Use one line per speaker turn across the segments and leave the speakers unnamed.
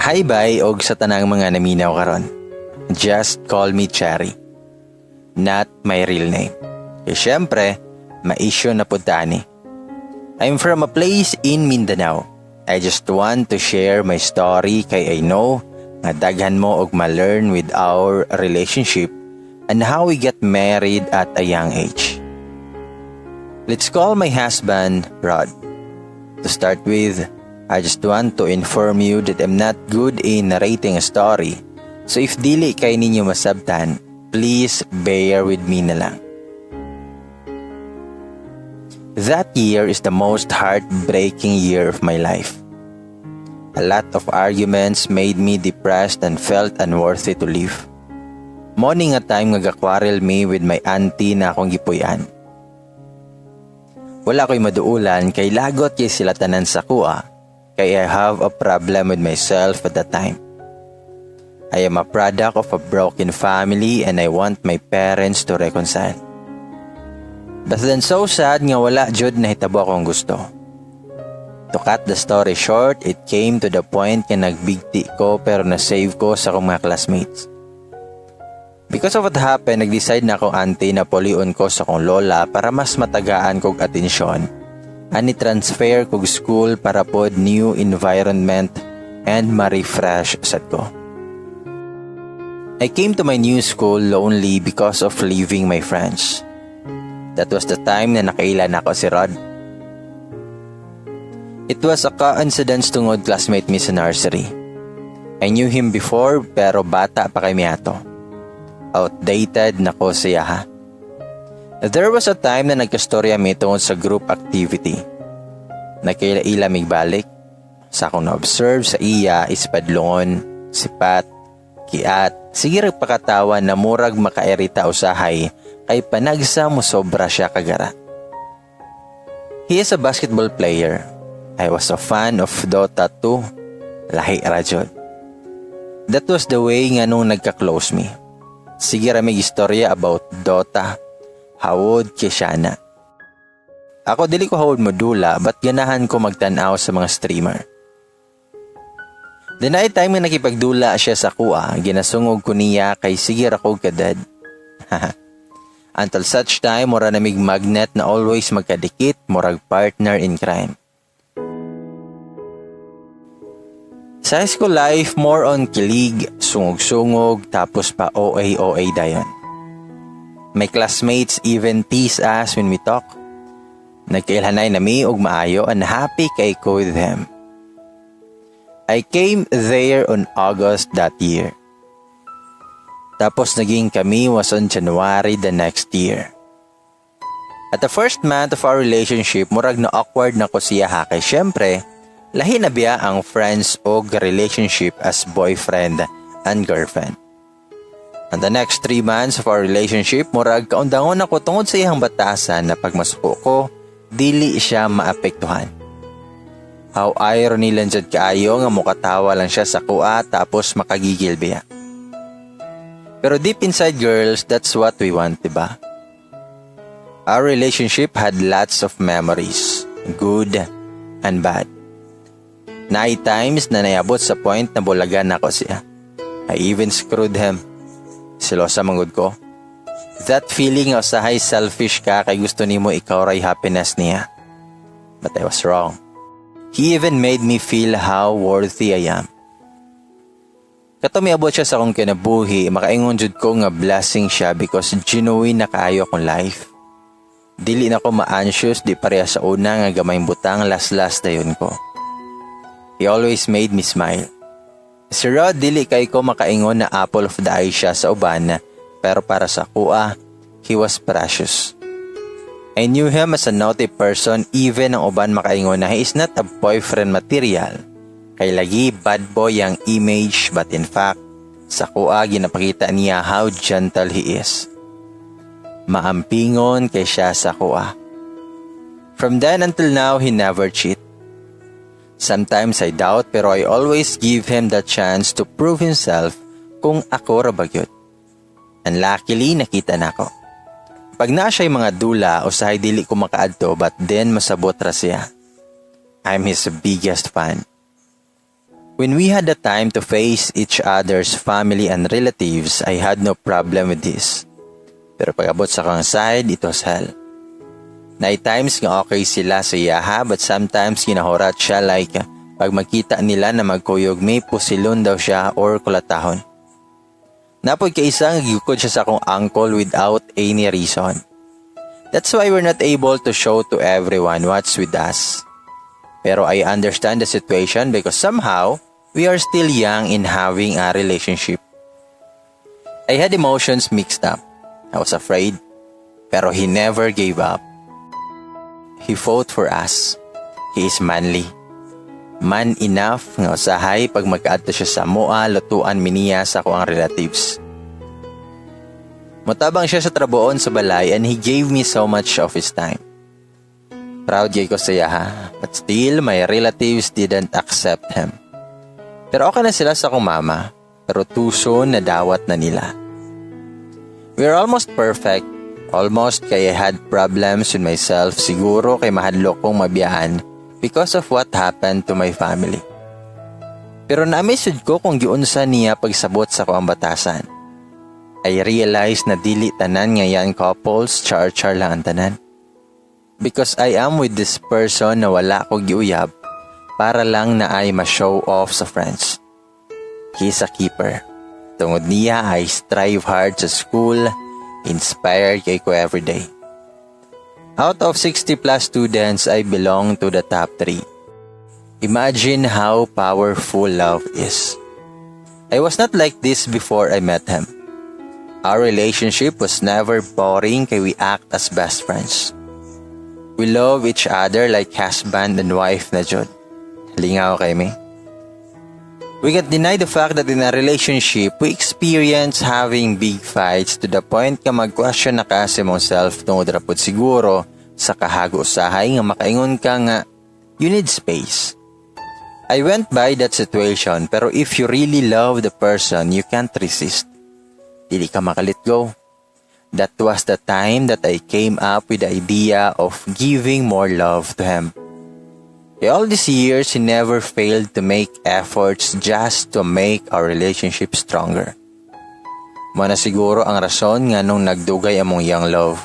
Hi bye og sa tanang mga naminaw karon. Just call me Cherry. Not my real name. Kaya syempre, ma-issue na punta ni. I'm from a place in Mindanao. I just want to share my story kay I know nga daghan mo og ma-learn with our relationship and how we get married at a young age. Let's call my husband Rod. To start with, I just want to inform you that I'm not good in narrating a story. So if dili kay ninyo masabtan, please bear with me na lang. That year is the most heartbreaking year of my life. A lot of arguments made me depressed and felt unworthy to live. Morning nga time nga gakwarrel me with my auntie na akong gipuy-an. Wala ko'y maduulan kay lagot kay sila tanan sa kuha. Kaya I have a problem with myself at that time. I am a product of a broken family and I want my parents to reconcile. But then so sad nga wala jud na hitabo akong gusto. To cut the story short, it came to the point nga nagbigti ko pero na-save ko sa akong mga classmates. Because of what happened, nag-decide na akong auntie na polion ko sa akong lola para mas matagaan kog atensyon. Ani transfer kog school para pod new environment and ma-refresh sad ko. I came to my new school lonely because of leaving my friends. That was the time na nakailan ako si Rod. It was a coincidence tungod classmate mi sa nursery. I knew him before pero bata pa kami ato. Outdated na ko siya ha. There was a time na nagkastorya mi tungod sa group activity. Nakaila-ila migbalik. Sa akong na-observe sa iya is padlungon, sipat, kiat, sige pakatawa na murag makaerita usahay kay panagsa mo sobra siya kagara. He is a basketball player. I was a fan of Dota 2. Lahi rajod. That was the way nga nung nagka-close me. Sige ramig istorya about Dota. Hawod kay Shana. Ako dili ko hawod modula but ganahan ko magtanaw sa mga streamer. The night time nga nakipagdula siya sa kuha, ginasungog ko niya kay sige ra ko kadad. Until such time, mura namig magnet na always magkadikit, murag partner in crime. Sa high school life, more on kilig, sungog-sungog, tapos pa OA dayon. My classmates even tease us when we talk. Nagkailhanay na mi og maayo and happy kay ko with them. I came there on August that year. Tapos naging kami was on January the next year. At the first month of our relationship, murag na awkward na ko siya ha kay syempre, lahi na biya ang friends og relationship as boyfriend and girlfriend. And the next 3 months of our relationship, murag kaundangon ako tungod sa iyang batasan na pagmasuko ko, dili siya maapektuhan. How irony lang dyan kaayo nga mukatawa lang siya sa kuha tapos makagigil biya. Pero deep inside girls, that's what we want, diba? Our relationship had lots of memories, good and bad. Night times na nayabot sa point na bulagan ako siya. I even screwed him. Silosa manggod ko. That feeling of sahay selfish ka kay gusto nimo ikaw ray happiness niya. But I was wrong. He even made me feel how worthy I am. Kato miabot siya sa akong kinabuhi, makaingon jud ko nga blessing siya because genuine na kaayo akong life. Dili na ko ma-anxious di pareha sa una nga gamay butang last dayon ko. He always made me smile. Si Rod dili kay ko makaingon na apple of the eye siya sa uban, pero para sa kuha, he was precious. I knew him as a naughty person even ang uban makaingon na he is not a boyfriend material. Kay lagi bad boy ang image but in fact, sa kuha ginapakita niya how gentle he is. Maampingon kay siya sa kuha. From then until now, he never cheat. Sometimes I doubt pero I always give him the chance to prove himself kung ako ra bagyod. And luckily, nakita na ko. Pag na siya'y mga dula o sahay dili ko makaadto but then masabot ra siya. I'm his biggest fan. When we had the time to face each other's family and relatives, I had no problem with this. Pero pag-abot sa kang side, it was hell. Night times nga okay sila sa iyaha, but sometimes ginahurat siya like pag magkita nila na magkuyog may pusilon daw siya or kulatahon. Napod ka isang gikod siya sa akong uncle without any reason. That's why we're not able to show to everyone what's with us. Pero I understand the situation because somehow, we are still young in having a relationship. I had emotions mixed up. I was afraid, pero he never gave up. He fought for us. He is manly. Man enough nga usahay pag mag-adto siya sa moa, lutuan miniya sa ko ang relatives. Mutabang siya sa trabuon sa balay and he gave me so much of his time. Proud ko sa iya ha, but still my relatives didn't accept him. Pero okay na sila sa akong mama, pero too soon na dawat na nila. We are almost perfect, almost kaya I had problems with myself siguro kay mahadlok kong mabiyaan because of what happened to my family. Pero na-message ko kung giunsa niya pagsabot sa kuang batasan. I realized na dili tanan ngayon couples, char-char lang ang tanan. Because I am with this person na wala ko giuyab, para lang na ay ma-show off sa friends. He's a keeper. Tungod niya, I strive hard sa school, inspired kay ko everyday. Out of 60 plus students, I belong to the top 3. Imagine how powerful love is. I was not like this before I met him. Our relationship was never boring kay we act as best friends. We love each other like husband and wife na jud. Lingaw kay me. We can't deny the fact that in a relationship, we experience having big fights to the point ka mag-question na ka sa mong self tungod rapod siguro sa kahago-usahay nga makaingon ka nga you need space. I went by that situation pero if you really love the person, you can't resist. Dili ka makalit go. That was the time that I came up with the idea of giving more love to him. All these years, he never failed to make efforts just to make our relationship stronger. Mana siguro ang rason nga nung nagdugay among young love.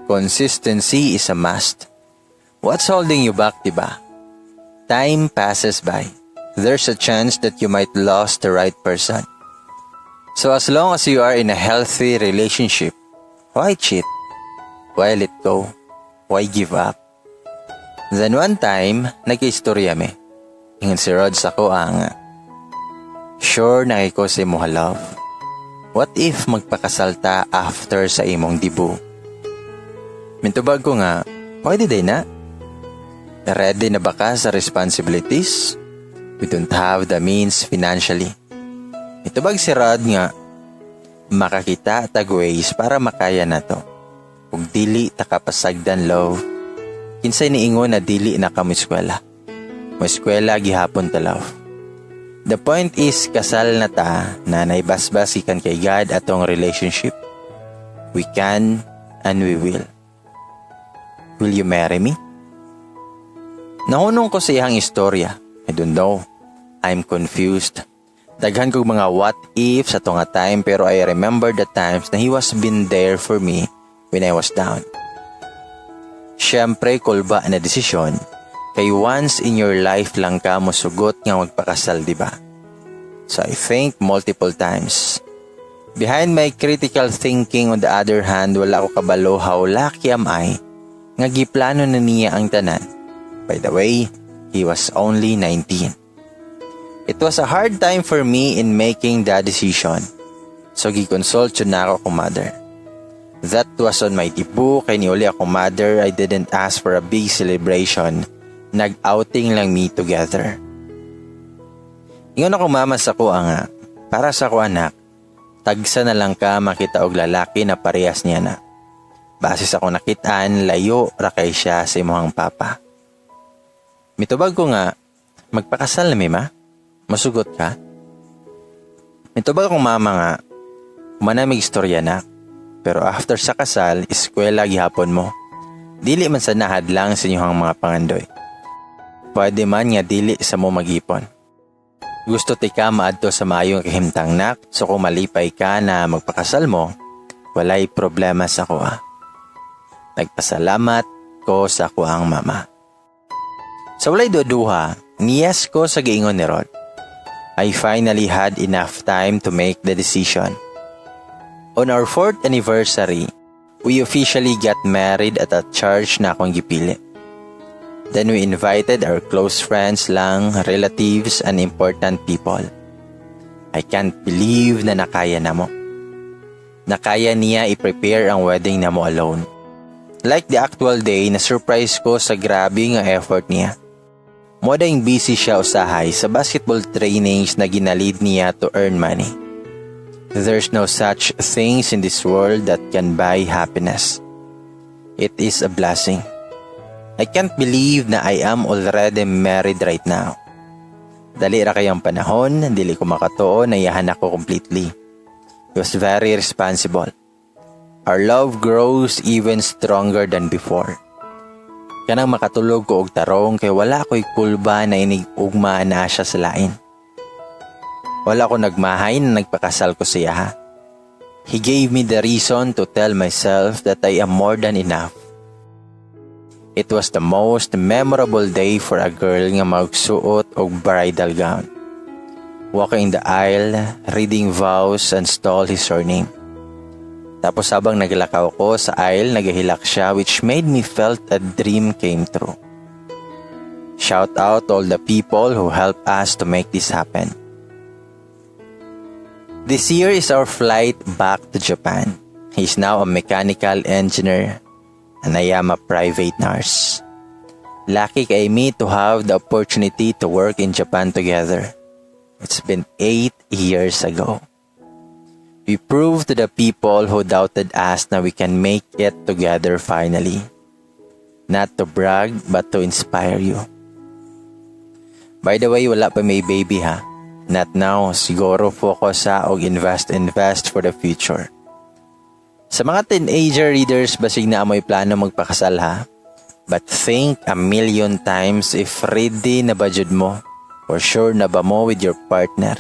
Consistency is a must. What's holding you back, diba? Time passes by. There's a chance that you might lose the right person. So as long as you are in a healthy relationship, why cheat? Why let go? Why give up? Then one time, nag-istorya me. Ingon si Rod sa ko ang sure na ko sa imong love. What if magpakasalta after sa imong dibu? Mintubag ko nga, pwede day na. Ready na ba ka sa responsibilities? We don't have the means financially. Mitubag si Rod nga, makakita tag ways para makaya na to. Kung dili takapasagdan love, kinsay niingon na dili na ka mo eskwela. Mo eskwela gihapon ta love. The point is kasal na ta na naibasbas ikan kay God atong relationship. We can and we will. Will you marry me? Nahunong ko sa iyang istorya. I don't know. I'm confused. Daghan kong mga what if sa tunga time pero I remember the times na he was been there for me when I was down. Siyempre, kulba na desisyon, kay once in your life lang ka mo sugot nga magpakasal, diba? So I think multiple times. Behind my critical thinking on the other hand, wala ko kabalo how lucky am I nga giplano na niya ang tanan. By the way, he was only 19. It was a hard time for me in making that decision. So giconsult yun na ako kong mother. That was on my debut kay niuli akong mother. I didn't ask for a big celebration. Nag-outing lang me together. Ingon ako mama sa ko nga, para sa ko anak, tagsa na lang ka makita og lalaki na parehas niya na. Base sa akong nakitaan, layo ra kay siya sa imong papa. Mitubag ko nga, magpakasal na mi ma? Masugot ka? Mitubag akong mama nga, manamig istorya na. Pero after sa kasal, eskwela gihapon mo. Dili man sa nahadlang sa inyong mga pangandoy. Pwede man nga dili sa mo magipon. Gusto ti ka maadto sa maayong kahimtang nak, so kung malipay ka na magpakasal mo, walay problema sa kuha. Nagpasalamat ko sa kuang mama. Sa walay duduha, niyas ko sa giingon ni Rod. I finally had enough time to make the decision. On our 4th anniversary, we officially got married at a church na akong gipili. Then we invited our close friends lang, relatives, and important people. I can't believe na nakaya na mo. Nakaya niya i-prepare ang wedding na mo alone. Like the actual day, na-surprise ko sa grabe nga effort niya. Modang busy siya usahay sa basketball trainings na ginalid niya to earn money. There's no such things in this world that can buy happiness. It is a blessing. I can't believe na I am already married right now. Dali ra kayang panahon, dili ko makatuo na iyahan ako completely. He was very responsible. Our love grows even stronger than before. Kanang makatulog ko og tarong kay wala ko'y kulba na inigugma na siya sa lain. Wala ko nagmahay na nagpakasal ko siya. He gave me the reason to tell myself that I am more than enough. It was the most memorable day for a girl nga magsuot og bridal gown. Walking the aisle, reading vows and stole his surname. Tapos habang naglakaw ko sa aisle, nagahilak siya which made me felt a dream came true. Shout out all the people who helped us to make this happen. This year is our flight back to Japan. He's now a mechanical engineer and I am a private nurse. Lucky kay me to have the opportunity to work in Japan together. It's been 8 years ago. We proved to the people who doubted us na we can make it together finally. Not to brag, but to inspire you. By the way, wala pa may baby ha. Not now, siguro focus sa og invest for the future. Sa mga teenager readers, basig na amoy plano magpakasal ha. But think a million times if ready na ba jud mo or sure na ba mo with your partner.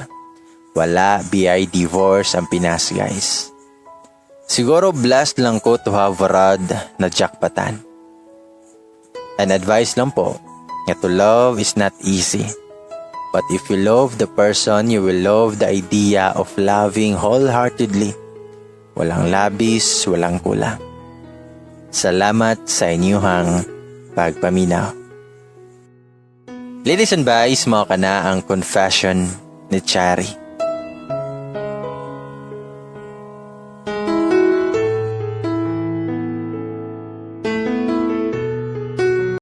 Wala BI divorce ang Pinas guys. Siguro blessed lang ko to have Rod na jackpatan. An advice lang po, nga to love is not easy. But if you love the person, you will love the idea of loving wholeheartedly. Walang labis, walang kulang. Salamat sa inyong pagpaminaw. Ladies and boys, mao kana ang confession ni Chari.